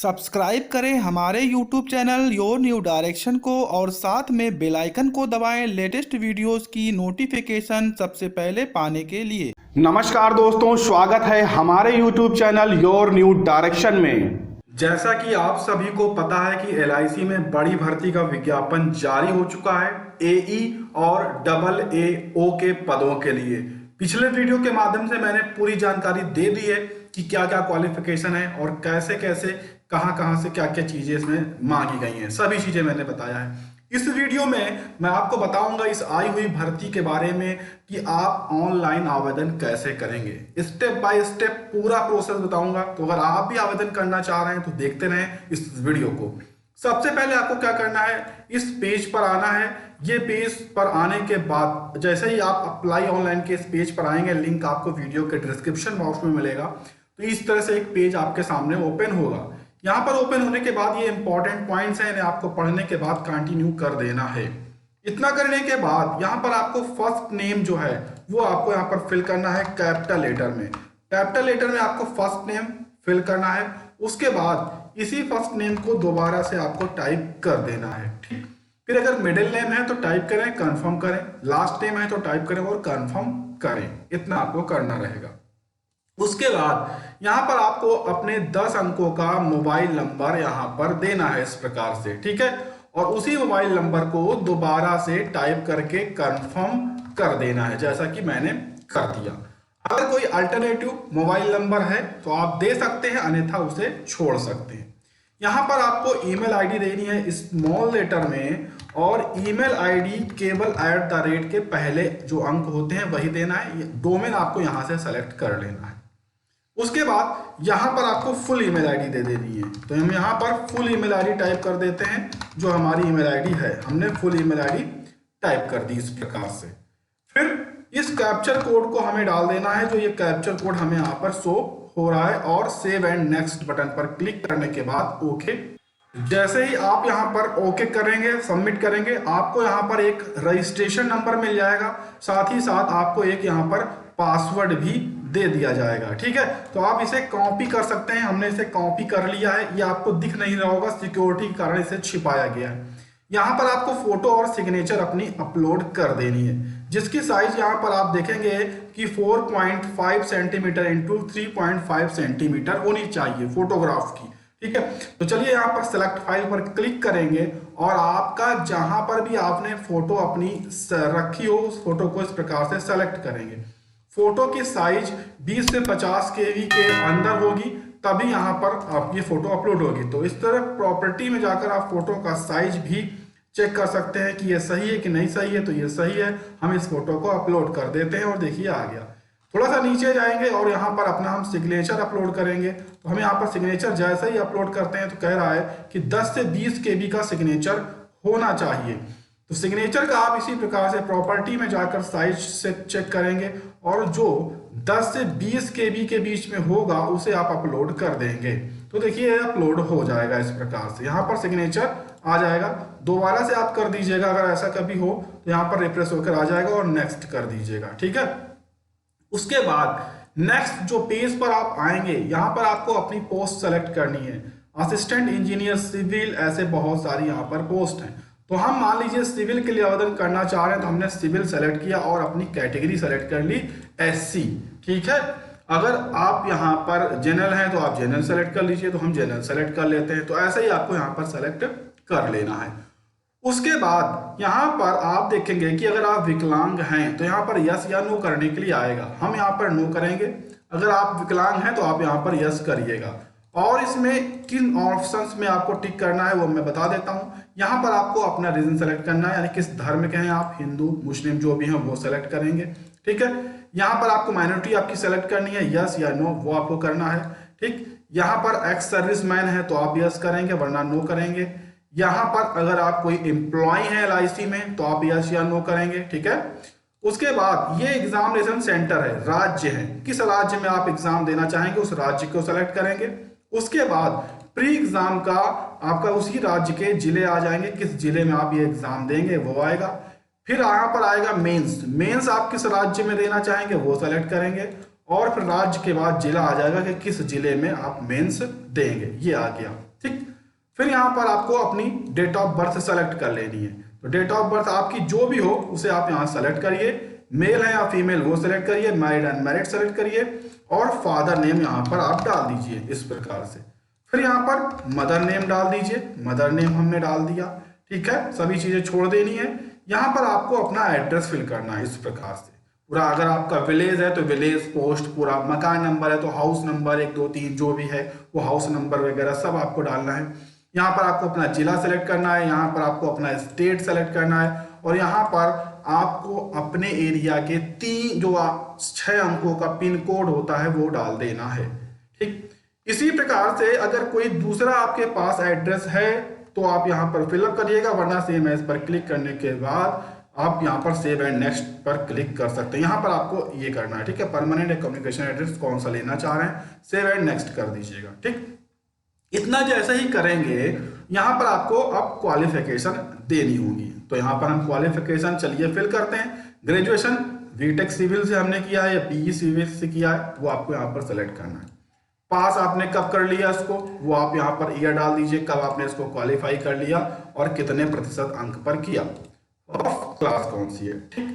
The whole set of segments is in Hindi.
सब्सक्राइब करें हमारे YouTube channel your new direction को और साथ में बेल आइकन को दबाएं लेटेस्ट वीडियोस की नोटिफिकेशन सबसे पहले पाने के लिए। नमस्कार दोस्तों, स्वागत है हमारे YouTube channel your new direction में। जैसा कि आप सभी को पता है कि एलआईसी में बड़ी भर्ती का विज्ञापन जारी हो चुका है एई और डबल एओ के पदों के लिए। पिछले वीडियो के माध्यम से मैंने पूरी जानकारी दे दी है कि क्या क्या क्वालिफिकेशन है और कैसे कैसे कहां से क्या क्या चीजें इसमें मांगी गई हैं, सभी चीजें मैंने बताया है। इस वीडियो में मैं आपको बताऊंगा इस आई हुई भर्ती के बारे में कि आप ऑनलाइन आवेदन कैसे करेंगे। स्टेप बाय स्टेप पूरा प्रोसेस बताऊंगा, तो अगर आप भी आवेदन करना चाह रहे हैं तो देखते रहें इस वीडियो को। सबसे पहले आपको क्या करना है, इस पेज पर आना है। ये पेज पर आने के बाद जैसे ही आप अप्लाई ऑनलाइन के इस पेज पर आएंगे, लिंक आपको वीडियो के डिस्क्रिप्शन बॉक्स में मिलेगा। तो इस तरह से एक पेज आपके सामने ओपन होगा। यहाँ पर ओपन होने के बाद ये इंपॉर्टेंट पॉइंट्स हैं, इन्हें आपको पढ़ने के बाद कंटिन्यू कर देना है। इतना करने के बाद यहाँ पर आपको फर्स्ट नेम जो है वो आपको यहाँ पर फिल करना है कैपिटल लेटर में। कैपिटल लेटर में आपको फर्स्ट नेम फिल करना है। उसके बाद इसी फर्स्ट नेम को दोबारा से आपको टाइप कर देना है, ठीक। फिर अगर मिडिल नेम है तो टाइप करें, कंफर्म करें। लास्ट नेम है तो टाइप करें और कंफर्म करें। इतना आपको करना रहेगा। उसके बाद यहाँ पर आपको अपने 10 अंकों का मोबाइल नंबर यहाँ पर देना है इस प्रकार से, ठीक है। और उसी मोबाइल नंबर को दोबारा से टाइप करके कंफर्म कर देना है, जैसा कि मैंने कर दिया। अगर कोई अल्टरनेटिव मोबाइल नंबर है तो आप दे सकते हैं, अन्यथा उसे छोड़ सकते हैं। यहाँ पर आपको ईमेल आईडी देनी है स्मॉल लेटर में, और ईमेल आईडी केवल @ के पहले जो अंक होते हैं वही देना है। डोमेन आपको यहाँ से सेलेक्ट कर लेना है। उसके बाद यहाँ पर आपको फुल ईमेल आईडी दे देनी है। तो हम यहाँ पर फुल ईमेल आईडी टाइप कर देते हैं, जो हमारी ईमेल आईडी है। हमने फुल ईमेल आईडी टाइप कर दी इस प्रकार से। फिर इस कैप्चर कोड को हमें डाल देना है, जो ये कैप्चर कोड हमें यहाँ पर शो हो रहा है, और सेव एंड नेक्स्ट बटन पर क्लिक करने के बाद ओके। जैसे ही आप यहाँ पर ओके करेंगे, सबमिट करेंगे, आपको यहाँ पर एक रजिस्ट्रेशन नंबर मिल जाएगा। साथ ही साथ आपको एक यहाँ पर पासवर्ड भी दे दिया जाएगा, ठीक है। तो आप इसे कॉपी कर सकते हैं। हमने इसे कॉपी कर लिया है। ये आपको दिख नहीं रहा होगा, सिक्योरिटी के कारण इसे छिपाया गया है। यहाँ पर आपको फोटो और सिग्नेचर अपनी अपलोड कर देनी है, जिसकी साइज यहाँ पर आप देखेंगे कि 4.5 सेंटीमीटर इंटू 3.5 सेंटीमीटर होनी चाहिए फोटोग्राफ की, ठीक है। तो चलिए यहाँ पर सेलेक्ट फाइल पर क्लिक करेंगे, और आपका जहां पर भी आपने फोटो अपनी रखी हो उस फोटो को इस प्रकार से सेलेक्ट करेंगे। फोटो की साइज 20 से 50 केबी के अंदर होगी, तभी यहाँ पर आपकी फोटो अपलोड होगी। तो इस तरह प्रॉपर्टी में जाकर आप फोटो का साइज भी चेक कर सकते हैं कि ये सही है कि नहीं सही है। तो ये सही है, हम इस फोटो को अपलोड कर देते हैं, और देखिए आ गया। थोड़ा सा नीचे जाएंगे और यहाँ पर अपना हम सिग्नेचर अपलोड करेंगे। तो हम यहाँ पर सिग्नेचर जैसे ही अपलोड करते हैं तो कह रहा है कि 10 से 20 केबी का सिग्नेचर होना चाहिए। तो सिग्नेचर का आप इसी प्रकार से प्रॉपर्टी में जाकर साइज से चेक करेंगे, और जो 10 से 20 केबी के बीच में होगा उसे आप अपलोड कर देंगे। तो देखिए अपलोड हो जाएगा इस प्रकार से, यहाँ पर सिग्नेचर आ जाएगा। दोबारा से आप कर दीजिएगा, अगर ऐसा कभी हो तो यहाँ पर रिफ्रेश होकर आ जाएगा, और नेक्स्ट कर दीजिएगा, ठीक है। उसके बाद नेक्स्ट जो पेज पर आप आएंगे, यहाँ पर आपको अपनी पोस्ट सेलेक्ट करनी है। असिस्टेंट इंजीनियर सिविल, ऐसे बहुत सारी यहाँ पर पोस्ट हैं। तो हम मान लीजिए सिविल के लिए आवेदन करना चाह रहे हैं, तो हमने सिविल सेलेक्ट किया और अपनी कैटेगरी सेलेक्ट कर ली SC, ठीक है। अगर आप यहाँ पर जनरल हैं तो आप जनरल सेलेक्ट कर लीजिए, तो हम जनरल सेलेक्ट कर लेते हैं। तो ऐसे ही आपको यहाँ पर सेलेक्ट कर लेना है। उसके बाद यहाँ पर आप देखेंगे कि अगर आप विकलांग हैं तो यहाँ पर यस या नो करने के लिए आएगा। हम यहाँ पर नो करेंगे। अगर आप विकलांग हैं तो आप यहाँ पर यस करिएगा। और इसमें किन ऑप्शंस में आपको टिक करना है वो मैं बता देता हूँ। यहाँ पर आपको अपना रीजन सेलेक्ट करना है, यानी किस धर्म के हैं आप, हिंदू मुस्लिम जो भी हैं वो सेलेक्ट करेंगे, ठीक है। यहाँ पर आपको माइनॉरिटी आपकी सेलेक्ट करनी है, यस या नो वो आपको करना है, ठीक। यहाँ पर एक्स सर्विस मैन है तो आप यस करेंगे, वरना नो करेंगे। यहाँ पर अगर आप कोई एम्प्लॉय है LIC में तो आप यस या नो करेंगे, ठीक है। उसके बाद ये एग्जामिनेशन सेंटर है, राज्य है, किस राज्य में आप एग्जाम देना चाहेंगे उस राज्य को सेलेक्ट करेंगे। उसके बाद प्री एग्जाम का आपका उसी राज्य के जिले आ जाएंगे, किस जिले में आप ये एग्जाम देंगे वो आएगा। फिर यहाँ पर आएगा मेंस, मेंस आप किस राज्य में देना चाहेंगे वो सेलेक्ट करेंगे, और फिर राज्य के बाद जिला आ जाएगा कि किस जिले में आप मेंस देंगे, ये आ गया। ठीक। फिर यहाँ पर आपको अपनी डेट ऑफ बर्थ सेलेक्ट कर लेनी है। तो डेट ऑफ बर्थ आपकी जो भी हो उसे आप यहाँ सेलेक्ट करिए, मेल है या फीमेल वो सेलेक्ट करिए, मैरिड अनमैरिड सेलेक्ट करिए और फादर नेम यहाँ पर आप डाल दीजिए इस प्रकार से। फिर यहाँ पर मदर नेम डाल दीजिए, मदर नेम हमने डाल दिया, ठीक है। सभी चीजें छोड़ देनी है। यहाँ पर आपको अपना एड्रेस फिल करना है इस प्रकार से पूरा। अगर आपका विलेज है तो विलेज पोस्ट पूरा, मकान नंबर है तो हाउस नंबर 1 2 3 जो भी है वो हाउस नंबर वगैरह सब आपको डालना है। यहाँ पर आपको अपना जिला सेलेक्ट करना है, यहाँ पर आपको अपना स्टेट सेलेक्ट करना है और यहाँ पर आपको अपने एरिया के 6 अंकों का पिन कोड होता है वो डाल देना है, ठीक। इसी प्रकार से अगर कोई दूसरा आपके पास एड्रेस है तो आप यहाँ पर फिलअप करिएगा, वरना सेम एज पर क्लिक करने के बाद आप यहाँ पर सेव एंड नेक्स्ट पर क्लिक कर सकते हैं। यहाँ पर आपको ये करना है, ठीक है। परमानेंट कम्युनिकेशन एड्रेस कौन सा लेना चाह रहे हैं, सेव एंड नेक्स्ट कर दीजिएगा, ठीक। इतना जैसे ही करेंगे यहाँ पर आपको अब क्वालिफिकेशन देनी होगी। तो यहाँ पर हम क्वालिफिकेशन चलिए फिल करते हैं। ग्रेजुएशन बीटेक सिविल से हमने किया है या बीई सिविल से किया है वो आपको यहाँ पर सेलेक्ट करना है। पास आपने कब कर लिया इसको वो आप यहाँ पर ईयर डाल दीजिए, कब आपने इसको क्वालिफाई कर लिया और कितने प्रतिशत अंक पर किया और क्लास कौन सी है, ठीक।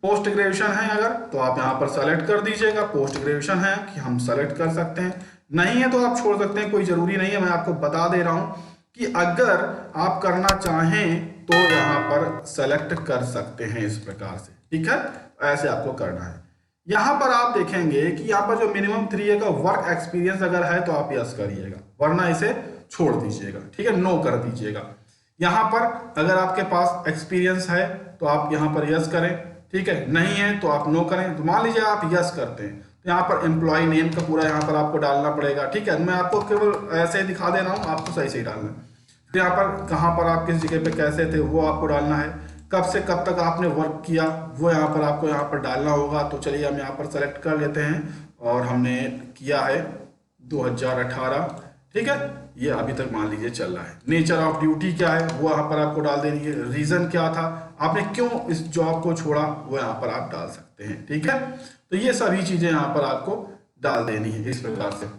पोस्ट ग्रेजुएशन है अगर तो आप यहाँ पर सेलेक्ट कर दीजिएगा, पोस्ट ग्रेजुएशन है कि हम सेलेक्ट कर सकते हैं, नहीं है तो आप छोड़ सकते हैं, कोई जरूरी नहीं है। मैं आपको बता दे रहा हूं कि अगर आप करना चाहें तो यहाँ पर सेलेक्ट कर सकते हैं इस प्रकार से, ठीक है। ऐसे आपको करना है। यहाँ पर आप देखेंगे कि यहाँ पर जो मिनिमम 3 ईयर का वर्क एक्सपीरियंस अगर है तो आप यस करिएगा, वरना इसे छोड़ दीजिएगा, ठीक है, नो कर दीजिएगा। यहाँ पर अगर आपके पास एक्सपीरियंस है तो आप यहाँ पर यस करें, ठीक है, नहीं है तो आप नो करें। तो मान लीजिए आप यस करते हैं तो यहाँ पर एम्प्लॉय नेम का पूरा यहाँ पर आपको डालना पड़ेगा, ठीक है। मैं आपको केवल ऐसे ही दिखा दे रहा हूँ, आपको सही सही डालना है। तो यहाँ पर कहाँ पर आप किस जगह पे कैसे थे वो आपको डालना है, कब से कब तक आपने वर्क किया वो यहाँ पर आपको यहाँ पर डालना होगा। तो चलिए हम यहाँ पर सेलेक्ट कर लेते हैं और हमने किया है 2018, ठीक है, ये अभी तक मान लीजिए चल रहा है। नेचर ऑफ ड्यूटी क्या है वो यहाँ पर आपको डाल देनी है, रीजन क्या था, आपने क्यों इस जॉब को छोड़ा वो यहाँ पर आप डाल सकते हैं, ठीक है। तो ये सभी चीजें यहाँ पर आपको डाल देनी है इस प्रकार से।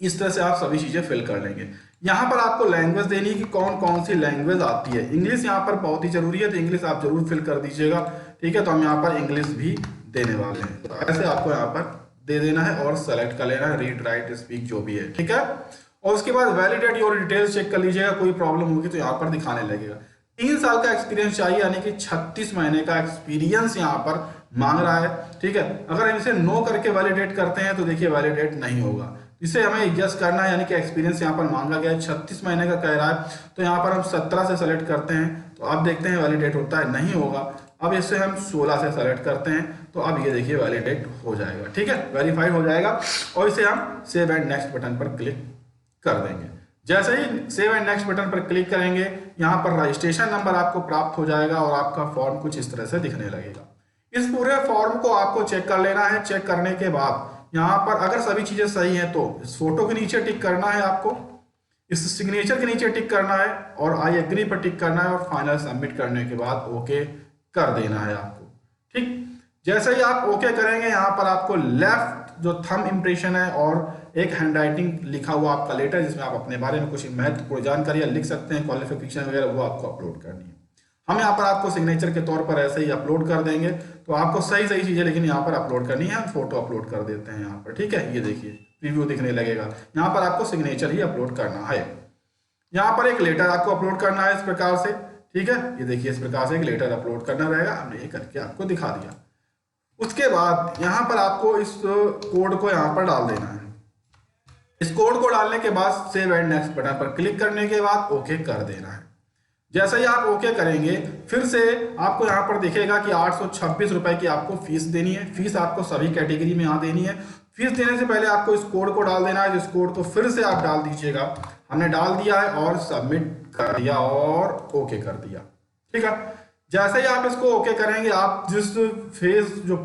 इस तरह से आप सभी चीजें फिल कर लेंगे। यहाँ पर आपको लैंग्वेज देनी है कि कौन कौन सी लैंग्वेज आती है। इंग्लिश यहाँ पर बहुत ही जरूरी है तो इंग्लिश आप जरूर फिल कर दीजिएगा, ठीक है। तो हम यहाँ पर इंग्लिश भी देने वाले हैं, तो ऐसे आपको यहाँ पर दे देना है और सेलेक्ट कर लेना है, रीड राइट स्पीक जो भी है, ठीक है। और उसके बाद वैलिडेट योर डिटेल्स चेक कर लीजिएगा, कोई प्रॉब्लम होगी तो यहाँ पर दिखाने लगेगा। 3 साल का एक्सपीरियंस चाहिए, यानी कि 36 महीने का एक्सपीरियंस यहाँ पर मांग रहा है, ठीक है। अगर हम इसे नो करके वैलिडेट करते हैं तो देखिए वैलिडेट नहीं होगा, इसे हमें यस करना है, यानी कि एक्सपीरियंस यहाँ पर मांगा गया है, 36 महीने का कह रहा है। तो यहाँ पर हम 17 से सेलेक्ट करते हैं तो अब देखते हैं वैलिडेट होता है, नहीं होगा। अब इससे हम 16 से सेलेक्ट करते हैं तो अब ये देखिए वैलिडेट हो जाएगा, ठीक है, वेरीफाइड हो जाएगा। और इसे हम सेव एंड नेक्स्ट बटन पर क्लिक कर देंगे। जैसे ही सेव एंड नेक्स्ट बटन पर क्लिक करेंगे यहाँ पर रजिस्ट्रेशन नंबर आपको प्राप्त हो जाएगा और आपका फॉर्म कुछ इस तरह से दिखने लगेगा। इस पूरे फॉर्म को आपको चेक कर लेना है। चेक करने के बाद यहाँ पर अगर सभी चीजें सही हैं तो इस फोटो के नीचे टिक करना है आपको, इस सिग्नेचर के नीचे टिक करना है और आई एग्री पर टिक करना है और फाइनल सबमिट करने के बाद ओके कर देना है आपको, ठीक। जैसे ही आप ओके करेंगे यहाँ पर आपको लेफ्ट जो थंब इम्प्रेशन है और एक हैंडराइटिंग लिखा हुआ आपका लेटर जिसमें आप अपने बारे में कुछ महत्वपूर्ण जानकारियां लिख सकते हैं, क्वालिफिकेशन वगैरह, वो आपको अपलोड करनी है। हम यहाँ पर आपको सिग्नेचर के तौर पर ऐसे ही अपलोड कर देंगे। तो आपको सही सही चीजें लेकिन यहाँ पर अपलोड करनी है। हम फोटो अपलोड कर देते हैं यहाँ पर, ठीक है। ये देखिए प्रीव्यू दिखने लगेगा, यहाँ पर आपको सिग्नेचर ही अपलोड करना है। यहाँ पर एक लेटर आपको अपलोड करना है इस प्रकार से, ठीक है। ये देखिए इस प्रकार से एक लेटर अपलोड करना रहेगा, हमने ये करके आपको दिखा दिया। उसके बाद यहाँ पर आपको इस कोड को यहाँ पर डाल देना है। इस कोड को डालने के बाद सेव एंड नेक्स्ट बटन पर क्लिक करने के बाद ओके कर देना है। जैसे ही आप ओके करेंगे फिर से आपको यहाँ पर दिखेगा कि 826 रुपए की आपको फीस देनी है। फीस आपको सभी कैटेगरी में यहाँ देनी है। फीस देने से पहले आपको इस कोड को डाल देना है, जिस कोड को फिर से आप डाल दीजिएगा। हमने डाल दिया है और सबमिट कर दिया और ओके कर दिया, ठीक है। जैसे ही आप इसको ओके करेंगे आप जिस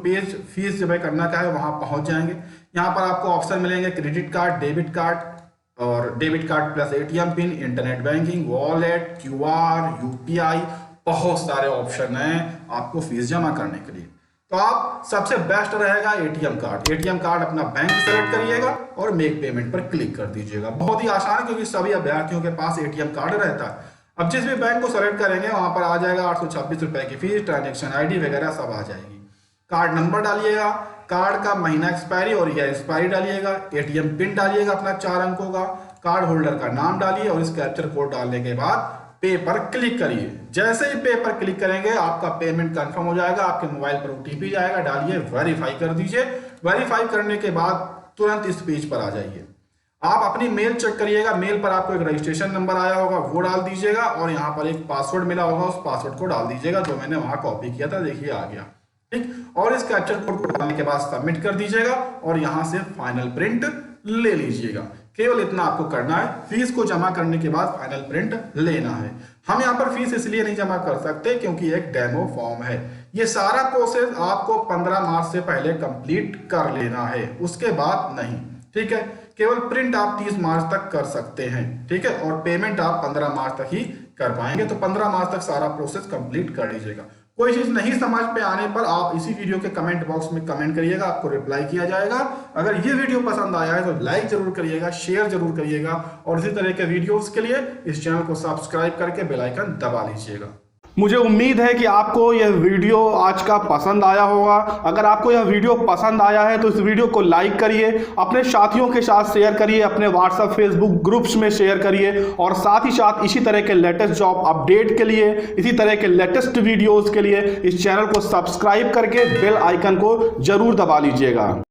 पेज फीस जमा करना का है वहां पहुंच जाएंगे। यहाँ पर आपको ऑप्शन मिलेंगे क्रेडिट कार्ड, डेबिट कार्ड और debit card plus ATM pin, internet banking, wallet, QR, UPI, बहुत सारे ऑप्शन हैं आपको फीस जमा करने के लिए। तो आप सबसे बेस्ट रहेगा एटीएम कार्ड। एटीएम कार्ड अपना बैंक सेलेक्ट करिएगा और मेक पेमेंट पर क्लिक कर दीजिएगा। बहुत ही आसान है क्योंकि सभी अभ्यर्थियों के पास एटीएम कार्ड रहता है। अब जिस भी बैंक को सेलेक्ट करेंगे वहां पर आ जाएगा 826 रुपए की फीस, ट्रांजेक्शन आईडी वगैरह सब आ जाएगी। कार्ड नंबर डालिएगा, कार्ड का महीना एक्सपायरी और ईयर एक्सपायरी डालिएगा, एटीएम पिन डालिएगा अपना 4 अंकों का, कार्ड होल्डर का नाम डालिए और इस कैप्चर कोड डालने के बाद पे पर क्लिक करिए। जैसे ही पे पर क्लिक करेंगे आपका पेमेंट कंफर्म हो जाएगा, आपके मोबाइल पर ओटीपी जाएगा, डालिए, वेरीफाई कर दीजिए। वेरीफाई करने के बाद तुरंत इस पेज पर आ जाइए। आप अपनी मेल चेक करिएगा, मेल पर आपको एक रजिस्ट्रेशन नंबर आया होगा वो डाल दीजिएगा और यहाँ पर एक पासवर्ड मिला होगा, उस पासवर्ड को डाल दीजिएगा जो मैंने वहां कॉपी किया था, देखिए आ गया। ठीक, और इस कैप्चर कोड को डालने के बाद सबमिट कर दीजिएगा और यहां से फाइनल प्रिंट ले लीजिएगा। केवल इतना आपको करना है, फीस को जमा करने के बाद फाइनल प्रिंट लेना है। हम यहाँ पर फीस इसलिए नहीं जमा कर सकते क्योंकि एक डेमो फॉर्म है। ये सारा प्रोसेस आपको 15 मार्च से पहले कंप्लीट कर लेना है, उसके बाद नहीं। ठीक है, केवल प्रिंट आप 30 मार्च तक कर सकते हैं। ठीक है, और पेमेंट आप 15 मार्च तक ही कर पाएंगे। तो 15 मार्च तक सारा प्रोसेस कंप्लीट कर लीजिएगा। कोई चीज नहीं समझ में आने पर आप इसी वीडियो के कमेंट बॉक्स में कमेंट करिएगा, आपको रिप्लाई किया जाएगा। अगर ये वीडियो पसंद आया है तो लाइक जरूर करिएगा, शेयर जरूर करिएगा और इसी तरह के वीडियोस के लिए इस चैनल को सब्सक्राइब करके बेल आइकन दबा लीजिएगा। मुझे उम्मीद है कि आपको यह वीडियो आज का पसंद आया होगा। अगर आपको यह वीडियो पसंद आया है तो इस वीडियो को लाइक करिए, अपने साथियों के साथ शेयर करिए, अपने व्हाट्सएप फेसबुक ग्रुप्स में शेयर करिए और साथ ही साथ इसी तरह के लेटेस्ट जॉब अपडेट के लिए, इसी तरह के लेटेस्ट वीडियोस के लिए इस चैनल को सब्सक्राइब करके बेल आइकन को जरूर दबा लीजिएगा।